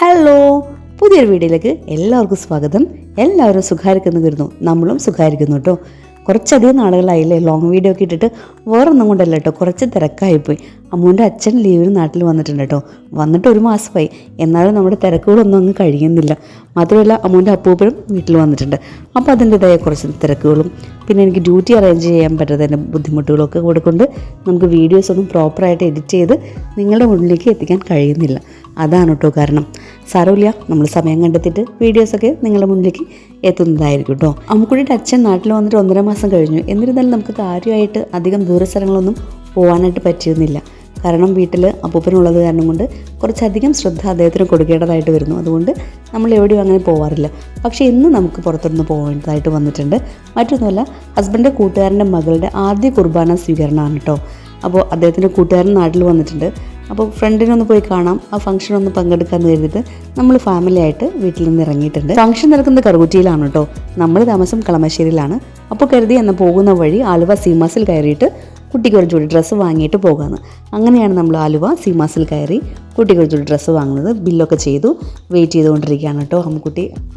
Hello, പുതിയൊരു വീഡിയോയിലേക്ക് എല്ലാവർക്കും സ്വാഗതം. എല്ലാവരും സുഖമായിരിക്കുന്നു വരുന്നു, നമ്മളും സുഖമായിരിക്കുന്നു കേട്ടോ. കുറച്ചധികം നാളുകളായില്ലേ ലോങ് വീഡിയോ ഒക്കെ ഇട്ടിട്ട്. വേറൊന്നും കൊണ്ടല്ല കേട്ടോ, കുറച്ച് തിരക്കായിപ്പോയി. അമ്മൂൻ്റെ അച്ഛൻ ലീവിന് നാട്ടിൽ വന്നിട്ടുണ്ട് കേട്ടോ. വന്നിട്ട് 1 മാസമായി. എന്നാലും നമ്മുടെ തിരക്കുകളൊന്നും അങ്ങ് കഴിയുന്നില്ല. മാത്രമല്ല അമ്മൂൻ്റെ അപ്പൂപ്പനും വീട്ടിൽ വന്നിട്ടുണ്ട്. അപ്പോൾ അതിൻ്റെതായ കുറച്ച് തിരക്കുകളും പിന്നെ എനിക്ക് ഡ്യൂട്ടി അറേഞ്ച് ചെയ്യാൻ പറ്റാത്തതിൻ്റെ ബുദ്ധിമുട്ടുകളൊക്കെ കൊടുക്കൊണ്ട് നമുക്ക് വീഡിയോസൊന്നും പ്രോപ്പറായിട്ട് എഡിറ്റ് ചെയ്ത് നിങ്ങളുടെ മുന്നിലേക്ക് എത്തിക്കാൻ കഴിയുന്നില്ല. അതാണ് കേട്ടോ കാരണം. സാരമില്ല, നമ്മൾ സമയം കണ്ടെത്തിയിട്ട് വീഡിയോസൊക്കെ നിങ്ങളുടെ മുന്നിലേക്ക് എത്തുന്നതായിരിക്കും കേട്ടോ. അമ്മുക്കുട്ടിയുടെ അച്ഛൻ നാട്ടിൽ വന്നിട്ട് 1.5 മാസം കഴിഞ്ഞു. എന്നിരുന്നാലും നമുക്ക് കാര്യമായിട്ട് അധികം ദൂരസ്ഥലങ്ങളൊന്നും പോകാനായിട്ട് പറ്റിയിരുന്നില്ല. കാരണം വീട്ടിൽ അപ്പൂപ്പനുള്ളത് കാരണം കൊണ്ട് കുറച്ചധികം ശ്രദ്ധ അദ്ദേഹത്തിന് കൊടുക്കേണ്ടതായിട്ട് വരുന്നു. അതുകൊണ്ട് നമ്മൾ എവിടെയും അങ്ങനെ പോകാറില്ല. പക്ഷേ ഇന്ന് നമുക്ക് പുറത്തുനിന്ന് പോകേണ്ടതായിട്ട് വന്നിട്ടുണ്ട്. മറ്റൊന്നുമല്ല, ഹസ്ബൻഡിൻ്റെ കൂട്ടുകാരൻ്റെ മകളുടെ ആദ്യ കുർബാന സ്വീകരണമാണ് കേട്ടോ. അപ്പോൾ അദ്ദേഹത്തിൻ്റെ കൂട്ടുകാരൻ നാട്ടിൽ വന്നിട്ടുണ്ട്. അപ്പോൾ ഫ്രണ്ടിനൊന്ന് പോയി കാണാം, ആ ഫംഗ്ഷനൊന്ന് പങ്കെടുക്കാമെന്ന് കരുതിയിട്ട് നമ്മൾ ഫാമിലി ആയിട്ട് വീട്ടിൽ നിന്ന് ഇറങ്ങിയിട്ടുണ്ട്. ഫംഗ്ഷൻ നടക്കുന്നത് കറുകുറ്റിയിലാണ് കേട്ടോ. നമ്മൾ താമസം കളമശ്ശേരിയിലാണ്. അപ്പോൾ കരുതി എന്നാൽ പോകുന്ന വഴി ആലുവ സീമാസിൽ കയറിയിട്ട് കുട്ടിക്ക് ഒരു ജോഡി ഡ്രസ്സ് വാങ്ങിയിട്ട് പോകാമെന്ന്. അങ്ങനെയാണ് നമ്മൾ ആലുവ സീമാസിൽ കയറി കുട്ടിക്ക് ഒരു ജോഡി ഡ്രസ്സ് വാങ്ങുന്നത്. ബില്ലൊക്കെ ചെയ്തു വെയിറ്റ് ചെയ്തുകൊണ്ടിരിക്കുകയാണ് കേട്ടോ.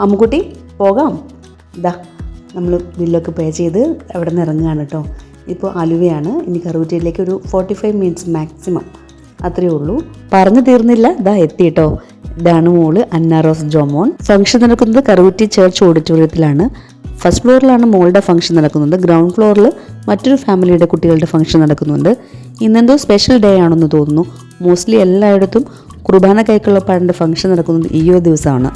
അമ്മുക്കുട്ടി പോകാം. ഇതാ നമ്മൾ ബില്ലൊക്കെ പേ ചെയ്ത് അവിടെ നിന്ന് ഇറങ്ങുകയാണ് കേട്ടോ. ഇപ്പോൾ ആലുവയാണ്. ഇനി കറുകുറ്റിയിലേക്ക് ഒരു 45 മിനിറ്റ്സ് മാക്സിമം, അത്രയേ ഉള്ളൂ. പറഞ്ഞു തീർന്നില്ല, ഇതാ എത്തിയിട്ടോ. ഇതാണ് മോള് അന്ന റോസ് ജോമോൻ. ഫംഗ്ഷൻ നടക്കുന്നത് കറുകുറ്റി ചർച്ച് ഓഡിറ്റോറിയത്തിലാണ്. ഫസ്റ്റ് ഫ്ലോറിലാണ് മോളുടെ ഫംഗ്ഷൻ നടക്കുന്നത്. ഗ്രൗണ്ട് ഫ്ലോറിൽ മറ്റൊരു ഫാമിലിയുടെ കുട്ടികളുടെ ഫംഗ്ഷൻ നടക്കുന്നുണ്ട്. ഇന്നെന്തോ സ്പെഷ്യൽ ഡേ ആണെന്ന് തോന്നുന്നു. മോസ്റ്റ്ലി എല്ലായിടത്തും കുർബാന കൈക്കുള്ള പാടിൻ്റെ ഫംഗ്ഷൻ നടക്കുന്നത് ഈ ഒരു ദിവസമാണ്.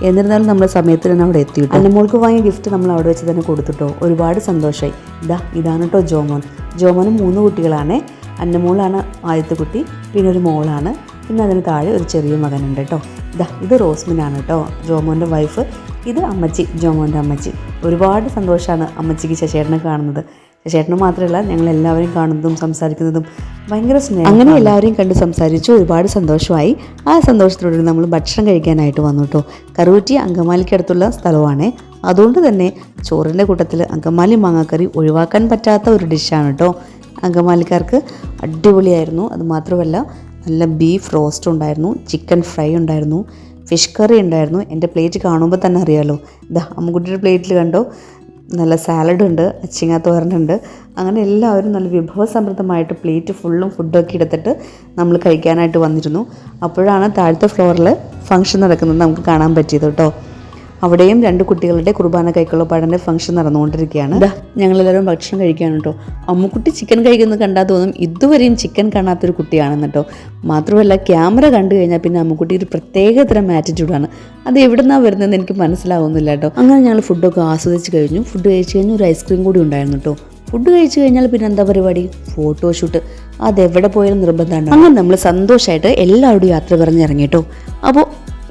എന്നിരുന്നാലും നമ്മൾ സമയത്ത് തന്നെ അവിടെ എത്തിയിട്ടു. അന്നമോൾക്ക് വാങ്ങിയ ഗിഫ്റ്റ് നമ്മൾ അവിടെ വെച്ച് തന്നെ കൊടുത്തിട്ടോ. ഒരുപാട് സന്തോഷമായി. ഇതാണ് കേട്ടോ ജോമോനും 3 കുട്ടികളാണ്. അന്നമോളാണ് ആദ്യത്തെ കുട്ടി, പിന്നെ ഒരു മോളാണ്, പിന്നെ അതിന് താഴെ ഒരു ചെറിയ മകനുണ്ട് കേട്ടോ. ഇത് റോസ്മിനാണ് കേട്ടോ, ജോമോൻ്റെ വൈഫ്. ഇത് അമ്മച്ചി, ജോമോൻ്റെ അമ്മച്ചി. ഒരുപാട് സന്തോഷമാണ് അമ്മച്ചിക്ക് ശശേട്ടനെ കാണുന്നത്. ശശേട്ടന് മാത്രമല്ല, ഞങ്ങളെല്ലാവരെയും കാണുന്നതും സംസാരിക്കുന്നതും ഭയങ്കര സ്നേഹം. അങ്ങനെ എല്ലാവരെയും കണ്ട് സംസാരിച്ചു, ഒരുപാട് സന്തോഷമായി. ആ സന്തോഷത്തോടെ നമ്മൾ ഭക്ഷണം കഴിക്കാനായിട്ട് വന്നു കേട്ടോ. കറുകുറ്റി അങ്കമാലിക്കടുത്തുള്ള സ്ഥലമാണ്. അതുകൊണ്ട് തന്നെ ചോറിൻ്റെ കൂട്ടത്തിൽ അങ്കമാലി മാങ്ങാക്കറി ഒഴിവാക്കാൻ പറ്റാത്ത ഒരു ഡിഷാണ് കേട്ടോ. അങ്കമാലിക്കാർക്ക് അടിപൊളിയായിരുന്നു. അതുമാത്രമല്ല, നല്ല ബീഫ് റോസ്റ്റ് ഉണ്ടായിരുന്നു, ചിക്കൻ ഫ്രൈ ഉണ്ടായിരുന്നു, ഫിഷ് കറി ഉണ്ടായിരുന്നു. എൻ്റെ പ്ലേറ്റ് കാണുമ്പോൾ തന്നെ അറിയാമല്ലോ. അമ്മുക്കുട്ടിയുടെ പ്ലേറ്റിൽ കണ്ടോ, നല്ല സാലഡ് ഉണ്ട്, അച്ചിങ്ങാത്തോരനുണ്ട്. അങ്ങനെ എല്ലാവരും നല്ല വിഭവസമൃദ്ധമായിട്ട് പ്ലേറ്റ് ഫുള്ളും ഫുഡൊക്കെ എടുത്തിട്ട് നമ്മൾ കഴിക്കാനായിട്ട് വന്നിരുന്നു. അപ്പോഴാണ് താഴത്തെ ഫ്ലോറിൽ ഫംഗ്ഷൻ നടക്കുന്നത് നമുക്ക് കാണാൻ പറ്റിയത് കേട്ടോ. അവിടെയും 2 കുട്ടികളുടെ കുർബാന കൈക്കുള്ള പാടൻ്റെ ഫംഗ്ഷൻ നടന്നുകൊണ്ടിരിക്കുകയാണ്. ഞങ്ങളെല്ലാവരും ഭക്ഷണം കഴിക്കുകയാണ് കേട്ടോ. അമ്മുക്കുട്ടി ചിക്കൻ കഴിക്കുന്നത് കണ്ടാൽ തോന്നും ഇതുവരെയും ചിക്കൻ കാണാത്തൊരു കുട്ടിയാണെന്ന് കേട്ടോ. മാത്രമല്ല, ക്യാമറ കണ്ടു കഴിഞ്ഞാൽ പിന്നെ അമ്മുക്കുട്ടി ഒരു പ്രത്യേകതരം ആറ്റിറ്റ്യൂഡാണ്. അത് എവിടെ നിന്നാണ് വരുന്നതെന്ന് എനിക്ക് മനസ്സിലാവുന്നില്ല കേട്ടോ. അങ്ങനെ ഞങ്ങൾ ഫുഡൊക്കെ ആസ്വദിച്ച് കഴിഞ്ഞു. ഫുഡ് കഴിച്ച് കഴിഞ്ഞ് ഒരു ഐസ്ക്രീം കൂടി ഉണ്ടായിരുന്നു കേട്ടോ. ഫുഡ് കഴിച്ച് കഴിഞ്ഞാൽ പിന്നെ എന്താ പരിപാടി? ഫോട്ടോഷൂട്ട്. അതെവിടെ പോയാലും നിർബന്ധമാണ്. അങ്ങനെ നമ്മൾ സന്തോഷമായിട്ട് എല്ലാവരോടും യാത്ര പറഞ്ഞിറങ്ങി കേട്ടോ. അപ്പോൾ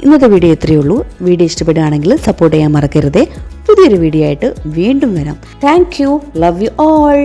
ഇന്നത്തെ വീഡിയോ ഇത്രയേ ഉള്ളൂ. വീഡിയോ ഇഷ്ടപ്പെടുകയാണെങ്കിൽ സപ്പോർട്ട് ചെയ്യാൻ മറക്കരുതേ. പുതിയൊരു വീഡിയോ ആയിട്ട് വീണ്ടും വരാം. Thank you. Love you all.